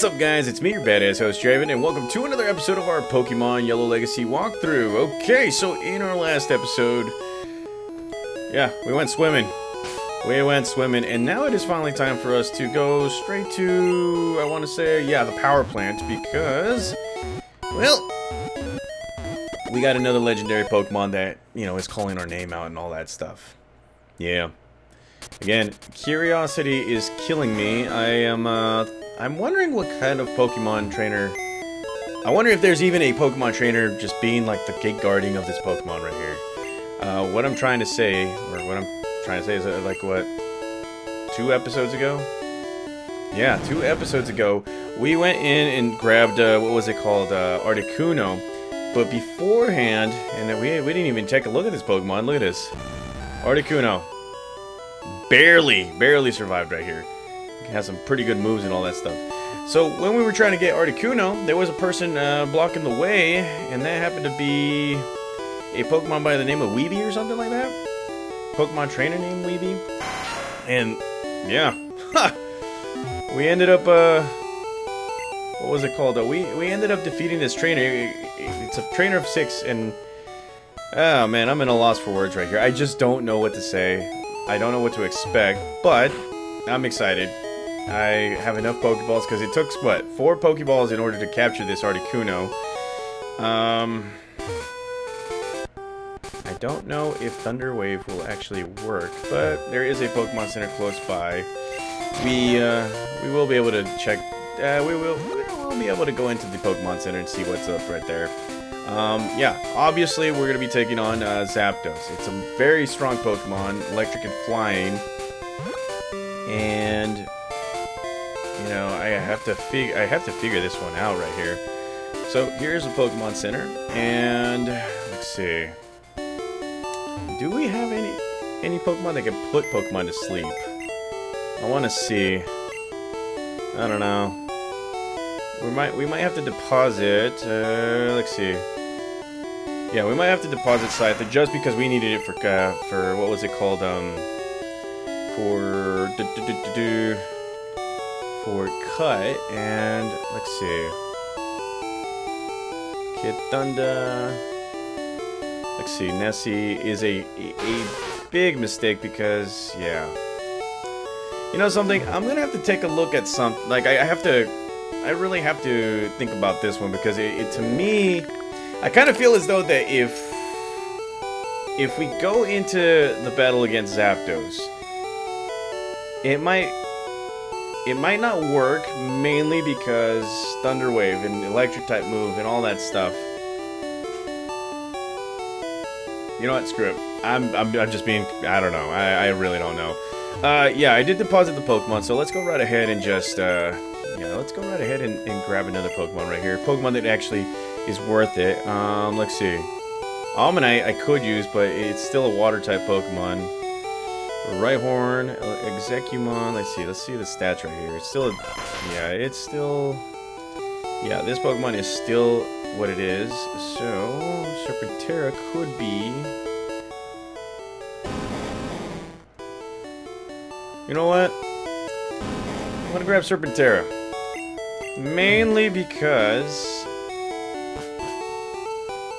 What's up, guys? It's me, your badass host, Draven, and welcome to another episode of our Pokemon Yellow Legacy walkthrough. Okay, so in our last episode, yeah, we went swimming. And now it is finally time for us to go straight to, I want to say, yeah, the power plant, because, well, we got another legendary Pokemon that, you know, is calling our name out and all that stuff. Yeah. Again, curiosity is killing me. I'm wondering what kind of Pokemon trainer... I wonder if there's even a Pokemon trainer just being like the gate guarding of this Pokemon right here. What I'm trying to say is like, what, 2 episodes ago? Yeah, 2 episodes ago, we went in and grabbed, what was it called, Articuno. But beforehand, and we didn't even take a look at this Pokemon. Look at this. Articuno. Barely survived right here. It has some pretty good moves and all that stuff. So when we were trying to get Articuno, there was a person blocking the way, and that happened to be a Pokemon by the name of Weavy or something like that. Pokemon trainer named Weavy. And yeah, we ended up what was it called? We ended up defeating this trainer. It's a trainer of 6, and oh man, I'm at a loss for words right here. I just don't know what to say. I don't know what to expect, but I'm excited. I have enough Pokeballs because it took, what, 4 Pokeballs in order to capture this Articuno. I don't know if Thunder Wave will actually work, but there is a Pokemon Center close by. We will be able to check. We'll be able to go into the Pokemon Center and see what's up right there. Yeah, obviously we're going to be taking on Zapdos. It's a very strong Pokemon, electric and flying. And, you know, I have to figure this one out right here. So, here's a Pokemon Center, and let's see. Do we have any Pokemon that can put Pokemon to sleep? I want to see. I don't know. We might have to deposit. Let's see. Yeah, we might have to deposit Scyther just because we needed it for what was it called? For cut, and let's see. Kid Thunder. Let's see. Nessie is a big mistake because, yeah. You know something? I'm gonna have to take a look at some. Like I really have to think about this one because it to me, I kind of feel as though that if we go into the battle against Zapdos, it might not work, mainly because Thunder Wave and Electric type move and all that stuff. You know what? Screw it. I'm just being, I don't know. I really don't know. Yeah, I did deposit the Pokemon, so let's go right ahead and just yeah, let's go right ahead and grab another Pokemon right here. Pokemon that actually is worth it. Let's see. Almanite I could use, but it's still a water type Pokemon. Rhyhorn, Execumon. Let's see the stats right here. It's still a, yeah, this Pokemon is still what it is. So Serpentera could be. You know what? I'm gonna grab Serpentera. Mainly because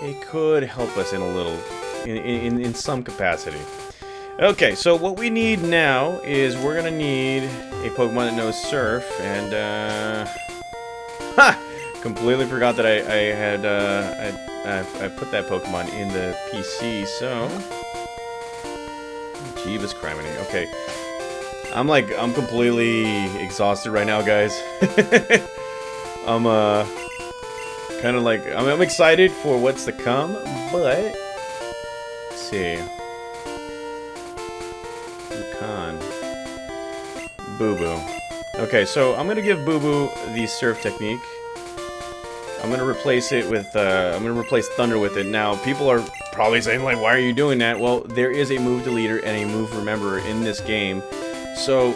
it could help us in a little, in some capacity. Okay, so what we need now is we're gonna need a Pokemon that knows Surf, and completely forgot that I put that Pokemon in the PC. So, Jeebus Criminy. Okay, I'm completely exhausted right now, guys. I'm kind of like I'm excited for what's to come, but let's see. Boo Boo. Okay, so I'm gonna give Boo Boo the Surf technique. I'm gonna replace it with I'm gonna replace Thunder with it. Now, people are probably saying, like, why are you doing that? Well, there is a move deleter and a move rememberer in this game, so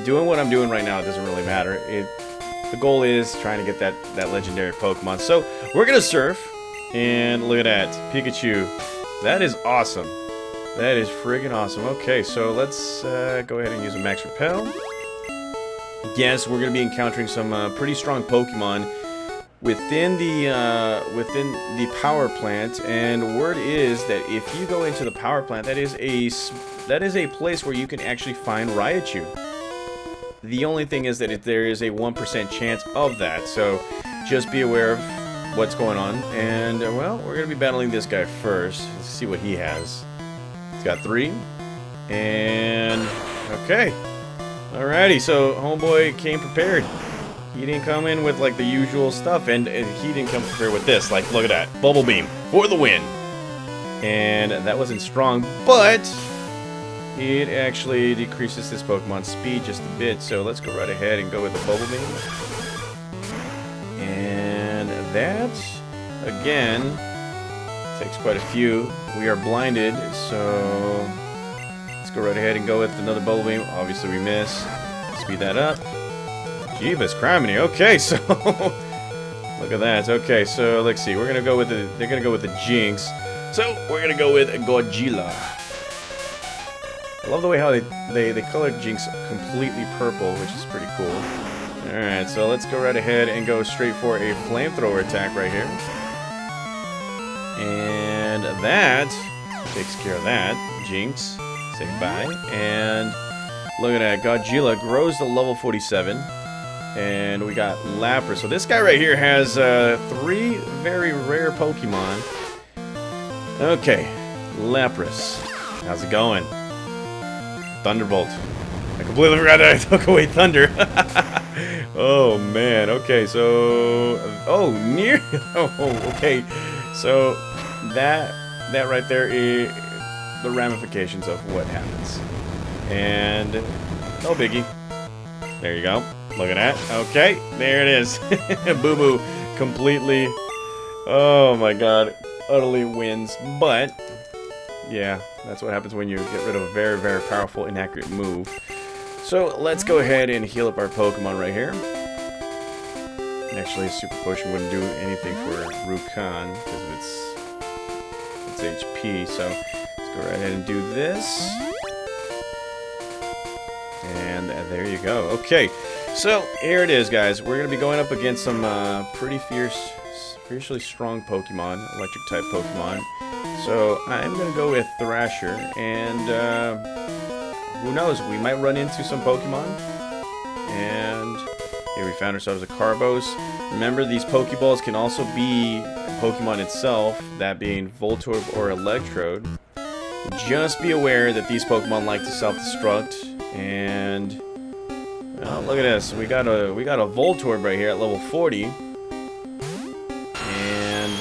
doing what I'm doing right now, it doesn't really matter. The goal is trying to get that legendary Pokemon. So we're gonna Surf, and look at that, Pikachu. That is awesome. That is friggin' awesome. Okay, so let's go ahead and use a Max Repel. yes, we're going to be encountering some pretty strong Pokemon within the power plant, and word is that if you go into the power plant, that is a place where you can actually find Raichu. The only thing is that there is a 1% chance of that, so just be aware of what's going on. And well, we're gonna be battling this guy first. Let's see what he has. He's got 3, and okay, alrighty. So homeboy came prepared. He didn't come in with like the usual stuff, and he didn't come prepared with this. Like, look at that, Bubble Beam for the win. And that wasn't strong, but it actually decreases this Pokemon's speed just a bit. So let's go right ahead and go with the Bubble Beam. And that, again, takes quite a few. We are blinded, so let's go right ahead and go with another Bubble Beam. Obviously we miss. Speed that up. Jeebus criminy. Okay, so look at that. Okay, so let's see. We're gonna go with they're gonna go with the Jinx. So we're gonna go with Godzilla. I love the way how they colored Jinx completely purple, which is pretty cool. Alright, so let's go right ahead and go straight for a flamethrower attack right here. And that takes care of that. Jinx, say goodbye. And look at that, Godzilla grows to level 47. And we got Lapras. So this guy right here has 3 very rare Pokemon. Okay, Lapras. How's it going? Thunderbolt. I completely forgot that I took away Thunder. Oh man. Okay, so okay. So that right there is the ramifications of what happens. And no biggie. There you go. Look at that. Okay, there it is. Boo Boo completely. Oh my god. Utterly wins. But yeah, that's what happens when you get rid of a very, very powerful, inaccurate move. So let's go ahead and heal up our Pokemon right here. Actually, Super Potion wouldn't do anything for Rukon because of its HP. So let's go right ahead and do this. And there you go. Okay, so here it is, guys. We're going to be going up against some pretty fiercely strong Pokemon, electric type Pokemon. So I'm going to go with Thrasher, and who knows, we might run into some Pokemon. And here we found ourselves a Carbos. Remember, these Pokeballs can also be Pokemon itself, that being Voltorb or Electrode. Just be aware that these Pokemon like to self-destruct. And well, look at this. We got a Voltorb right here at level 40. And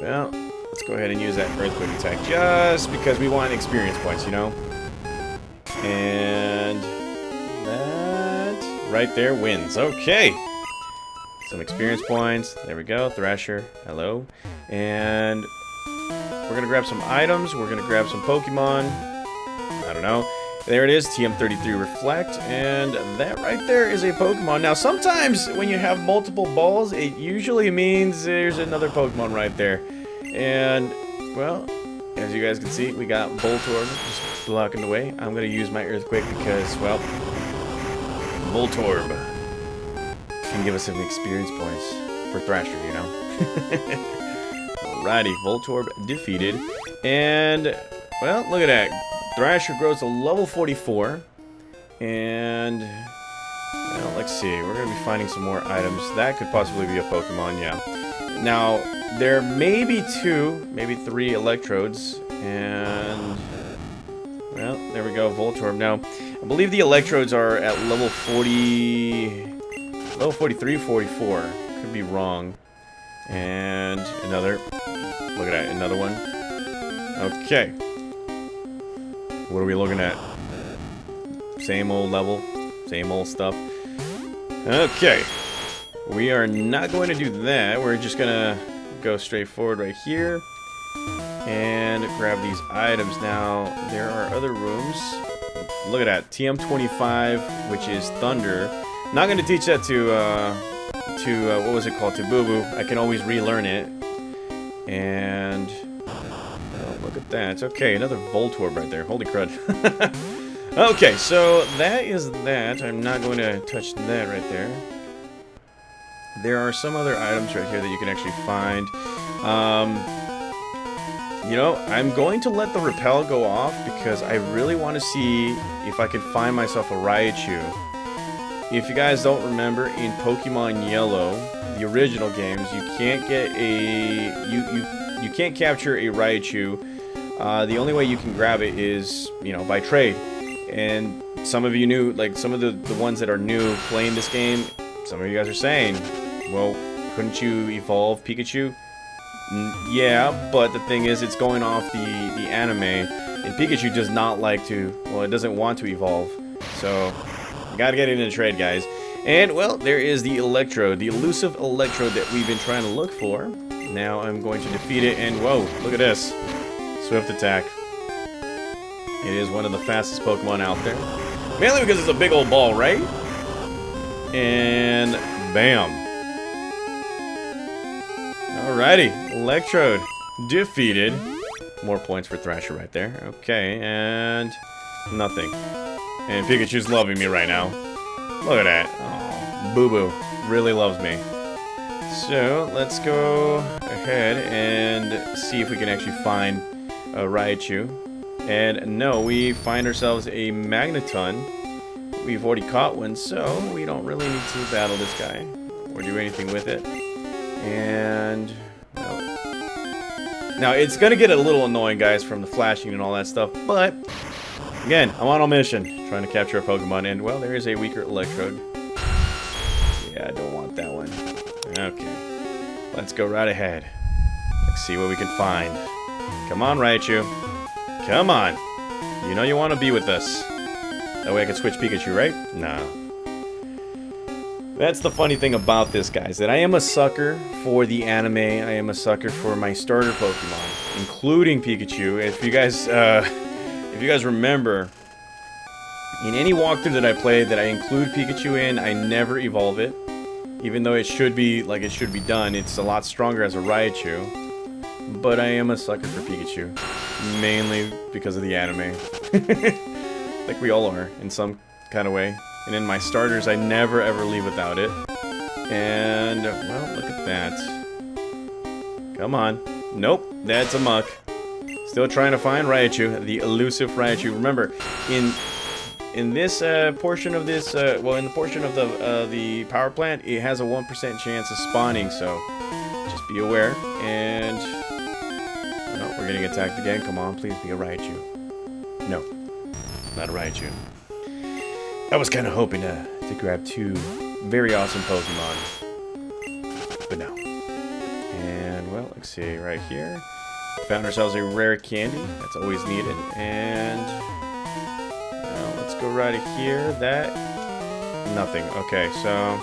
well, let's go ahead and use that Earthquake attack just because we want experience points, you know. And that right there wins. Okay. Some experience points. There we go. Thrasher. Hello. And we're going to grab some items. We're going to grab some Pokemon. I don't know. There it is, TM33 Reflect, and that right there is a Pokemon. Now, sometimes when you have multiple balls, it usually means there's another Pokemon right there. And, well, as you guys can see, we got Voltorb just blocking the way. I'm going to use my Earthquake because, well, Voltorb can give us some experience points for Thrasher, you know. Alrighty, Voltorb defeated. And, well, look at that. Thrasher grows to level 44, and well, let's see, we're going to be finding some more items. That could possibly be a Pokemon, yeah. Now, there may be 2, maybe 3 Electrodes, and well, there we go, Voltorb. Now, I believe the Electrodes are at level 40, level 43, 44, could be wrong. And another, look at that, another one. Okay. What are we looking at? Same old level, same old stuff. Okay. We are not going to do that. We're just going to go straight forward right here and grab these items. Now, there are other rooms. Look at that. TM25, which is Thunder. Not going to teach that to what was it called? To Boo Boo. I can always relearn it. And look at that. Okay, another Voltorb right there. Holy crud. Okay, so that is that. I'm not going to touch that right there. There are some other items right here that you can actually find. You know, I'm going to let the repel go off because I really want to see if I can find myself a Raichu. If you guys don't remember, in Pokemon Yellow, the original games, you can't get a you can't capture a Raichu. The only way you can grab it is, you know, by trade. And some of you knew, like some of the ones that are new playing this game, some of you guys are saying, well, couldn't you evolve Pikachu? Yeah, but the thing is, it's going off the anime, and Pikachu does not like to, well, it doesn't want to evolve. So, you gotta get it in a trade, guys. And, well, there is the Electrode, the elusive Electrode that we've been trying to look for. Now I'm going to defeat it, and whoa, look at this. Swift attack. It is one of the fastest Pokemon out there. Mainly because it's a big old ball, right? And bam. Alrighty, Electrode defeated. More points for Thrasher right there. Okay, and nothing. And Pikachu's loving me right now. Look at that. Oh, Boo Boo really loves me. So, let's go ahead and see if we can actually find a Raichu. And no, we find ourselves a Magneton. We've already caught one, so we don't really need to battle this guy or do anything with it. And well, now it's gonna get a little annoying, guys, from the flashing and all that stuff, but again, I'm on a mission trying to capture a Pokemon, and well, there is a weaker Electrode. Yeah, I don't want that one. Okay, let's go right ahead. Let's see what we can find. Come on, Raichu. Come on. You know you want to be with us. That way I can switch Pikachu, right? No. That's the funny thing about this, guys, that I am a sucker for the anime. I am a sucker for my starter Pokemon, including Pikachu. If you guys remember, in any walkthrough that I played that I include Pikachu in, I never evolve it. Even though it should be like it should be done, it's a lot stronger as a Raichu. But I am a sucker for Pikachu, mainly because of the anime. Like we all are, in some kind of way. And in my starters, I never ever leave without it. And, well, look at that. Come on. Nope, that's a muck. Still trying to find Raichu, the elusive Raichu. Remember, in this portion of this, well, in the portion of the power plant, it has a 1% chance of spawning, so just be aware. And, oh, we're getting attacked again. Come on, please be a Raichu. No, not a Raichu. I was kind of hoping to grab two very awesome Pokemon, but no. And, well, let's see, right here. Found ourselves a rare candy. That's always needed. And, well, let's go right here. That, nothing. Okay, so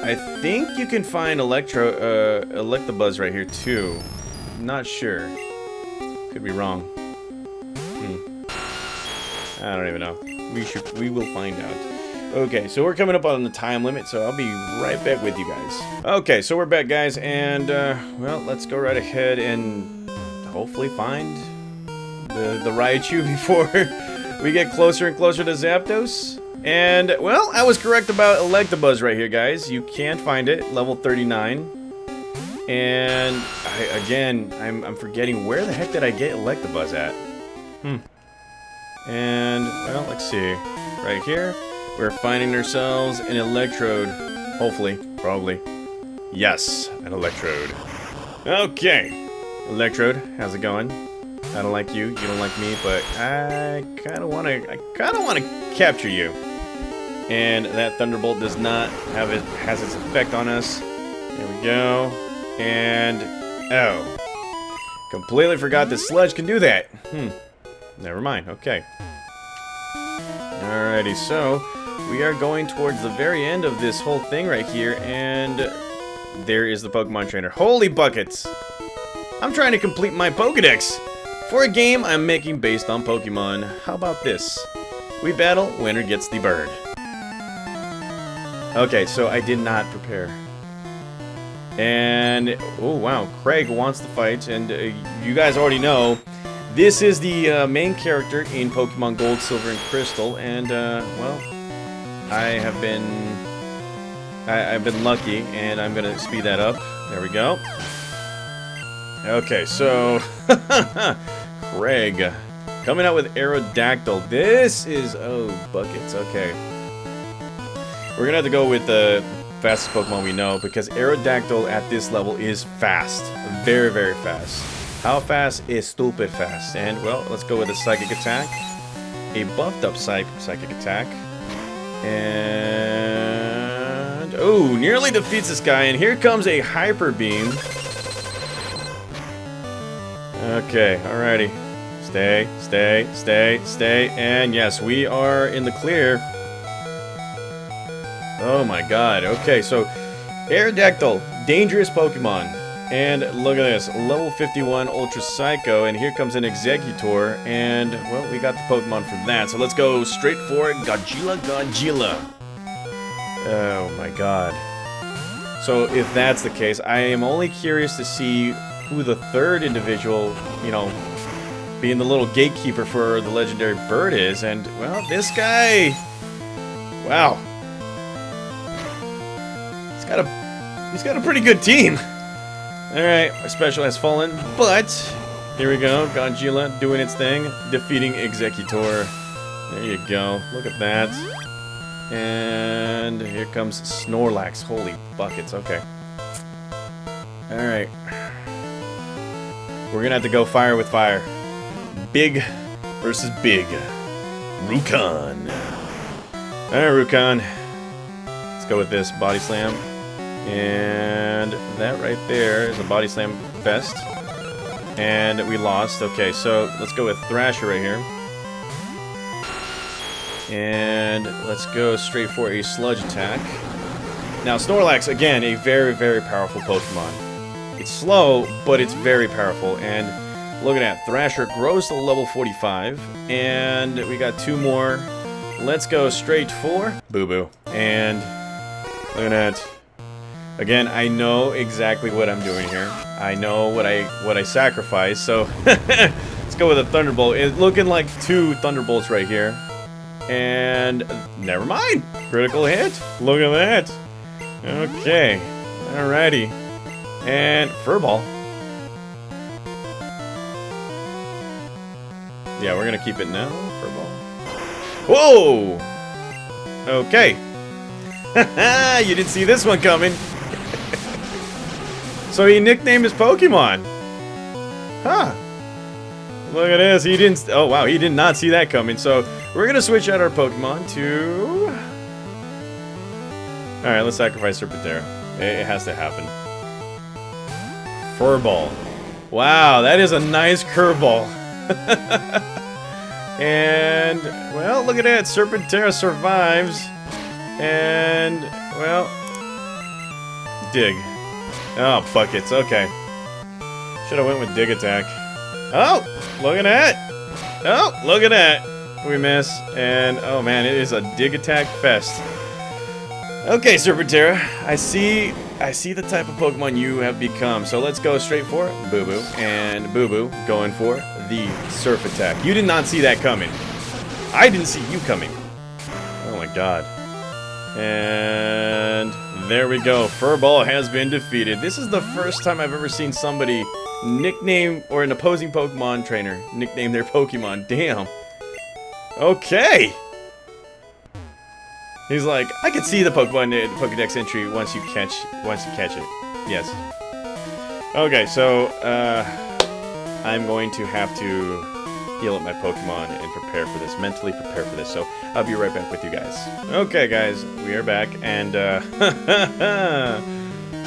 I think you can find Electabuzz right here, too. Not sure. Could be wrong. I don't even know. We will find out. Okay, so we're coming up on the time limit, so I'll be right back with you guys. Okay, so we're back, guys, and, well, let's go right ahead and hopefully find the Raichu before we get closer and closer to Zapdos. And, well, I was correct about Electabuzz right here, guys. You can find it, level 39. And, I'm forgetting, where the heck did I get Electabuzz at? And, well, let's see. Right here, we're finding ourselves an Electrode. Hopefully. Probably. Yes, an Electrode. Okay. Electrode, how's it going? I don't like you, you don't like me, but I kinda wanna capture you. And that Thunderbolt does not have it, has its effect on us. There we go. And, oh. Completely forgot the Sludge can do that. Never mind, okay. Alrighty, so we are going towards the very end of this whole thing right here, and there is the Pokemon Trainer. Holy buckets! I'm trying to complete my Pokedex for a game I'm making based on Pokemon. How about this? We battle, winner gets the bird. Okay, so I did not prepare. And, oh wow, Craig wants to fight, and you guys already know This is the main character in Pokemon Gold, Silver, and Crystal, and well, I've been lucky, and I'm gonna speed that up. There we go. Okay, so Craig coming out with Aerodactyl. This is buckets. Okay, we're gonna have to go with the fastest Pokemon we know because Aerodactyl at this level is fast, very, very fast. How fast is stupid fast? And well, let's go with a Psychic Attack, a buffed up Psychic Attack, and oh, nearly defeats this guy. And here comes a Hyper Beam. Okay, alrighty, stay, and yes, we are in the clear. Oh my God. Okay, so Aerodactyl, dangerous Pokemon. And look at this, level 51 Ultra Psycho, and here comes an Executor, and, well, we got the Pokemon for that. So let's go straight for it, Godzilla. Oh my God. So if that's the case, I am only curious to see who the third individual, you know, being the little gatekeeper for the legendary bird is, and, well, this guy, wow. He's got a pretty good team. Alright, our special has fallen, but here we go, Godzilla doing its thing, defeating Executor. There you go, look at that. And here comes Snorlax, holy buckets, okay. Alright. We're gonna have to go fire with fire. Big versus big. Rukon. Alright, Rukon. Let's go with this, Body Slam. And that right there is a Body Slam Fest. And we lost. Okay, so let's go with Thrasher right here. And let's go straight for a Sludge Attack. Now, Snorlax, again, a very, very powerful Pokemon. It's slow, but it's very powerful. And look at that. Thrasher grows to level 45. And we got two more. Let's go straight for Boo-Boo. And look at that. Again, I know exactly what I'm doing here. I know what I sacrificed, so let's go with a Thunderbolt. It's looking like two Thunderbolts right here. And never mind. Critical hit. Look at that. Okay. Alrighty. And Furball. Yeah, we're gonna keep it now. Furball. Whoa! Okay. You didn't see this one coming. So he nicknamed his Pokemon. Huh. Look at this. He didn't... Oh, wow. He did not see that coming. So we're going to switch out our Pokemon to... Alright, let's sacrifice Serpentera. It has to happen. Furball. Wow, that is a nice curveball. And, well, look at that. Serpentera survives. And, well... Dig. Oh, buckets. Okay. Should have went with Dig Attack. Oh, look at that. Oh, look at that. We miss. And, oh man, it is a Dig Attack fest. Okay, Serpentera. I see the type of Pokemon you have become. So let's go straight for it. Boo-Boo. And Boo-Boo going for the Surf Attack. You did not see that coming. I didn't see you coming. Oh my God. And there we go. Furball has been defeated. This is the first time I've ever seen somebody nickname, or an opposing Pokemon trainer nickname their Pokemon. Damn. Okay. He's like, I can see the Pokédex entry once you catch it. Yes. Okay, so I'm going to have to heal up my Pokemon and prepare for this, mentally prepare for this, so I'll be right back with you guys. Okay guys, we are back, and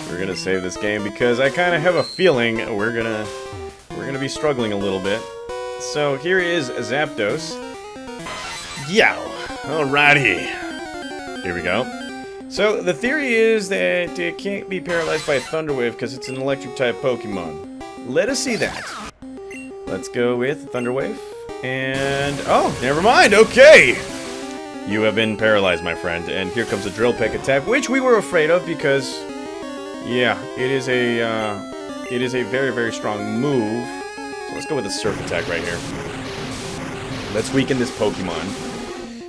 we're gonna save this game because I kind of have a feeling we're gonna be struggling a little bit. So here is Zapdos. Yow! Alrighty. Here we go. So the theory is that it can't be paralyzed by a Thunder Wave because it's an electric type Pokemon. Let us see that. Let's go with Thunder Wave. And, oh, never mind, okay! You have been paralyzed, my friend. And here comes a Drill Peck attack, which we were afraid of because, yeah, it is a very, very strong move. So let's go with a Surf Attack right here. Let's weaken this Pokemon.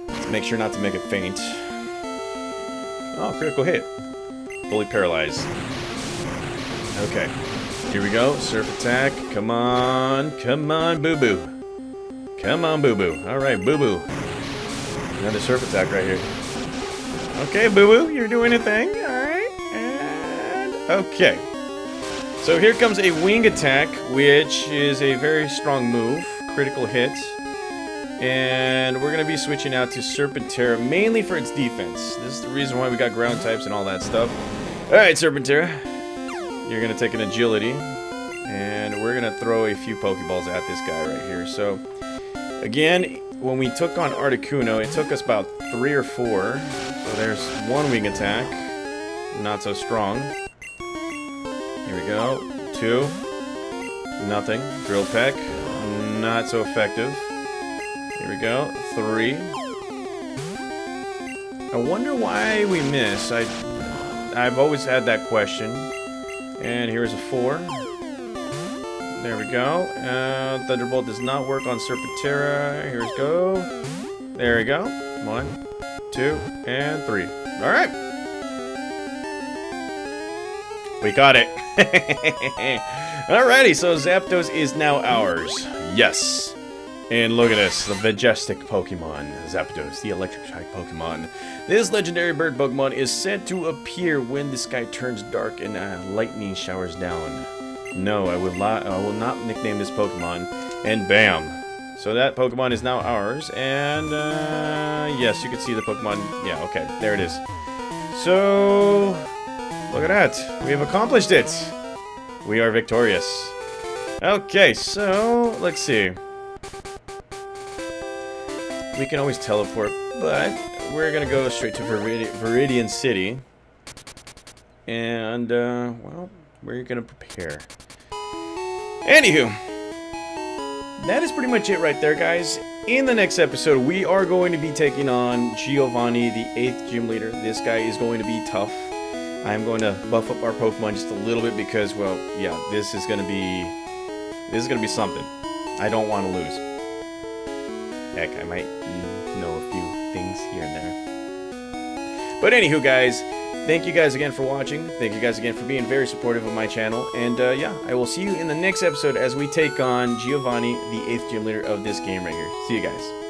Let's make sure not to make it faint. Oh, critical hit. Fully paralyzed. Okay. Here we go. Surf Attack. Come on. Come on, Boo-Boo. Come on, Boo-Boo. Alright, Boo-Boo. Another Surf Attack right here. Okay, Boo-Boo. You're doing a thing. Alright. And... okay. So here comes a Wing Attack, which is a very strong move. Critical hit. And we're going to be switching out to Serpentera, mainly for its defense. This is the reason why we got ground types and all that stuff. Alright, Serpentera. You're going to take an Agility. And we're going to throw a few Pokeballs at this guy right here. So, again, when we took on Articuno, it took us about 3 or 4. So there's one Wing Attack. Not so strong. Here we go. 2. Nothing. Drill Peck. Not so effective. Here we go. 3. I wonder why we miss. I've always had that question. And here's a 4. There we go. Thunderbolt does not work on Serpentera. Here we go. There we go. 1, 2, and 3. Alright. We got it. Alrighty, so Zapdos is now ours. Yes. And look at this, the majestic Pokemon, Zapdos, the electric-type Pokemon. This legendary bird Pokemon is said to appear when the sky turns dark and lightning showers down. No, I will not nickname this Pokemon. And bam. So that Pokemon is now ours. And, yes, you can see the Pokemon. Yeah, okay, there it is. So, look at that. We have accomplished it. We are victorious. Okay, so, let's see. We can always teleport, but we're gonna go straight to Viridian City. And, well, we're gonna prepare. Anywho, that is pretty much it right there, guys. In the next episode, we are going to be taking on Giovanni, the 8th gym leader. This guy is going to be tough. I'm going to buff up our Pokemon just a little bit because, well, yeah, this is gonna be something. I don't want to lose. Heck, I might know a few things here and there. But anywho, guys, thank you guys again for watching. Thank you guys again for being very supportive of my channel. And yeah, I will see you in the next episode as we take on Giovanni, the 8th gym leader of this game right here. See you guys.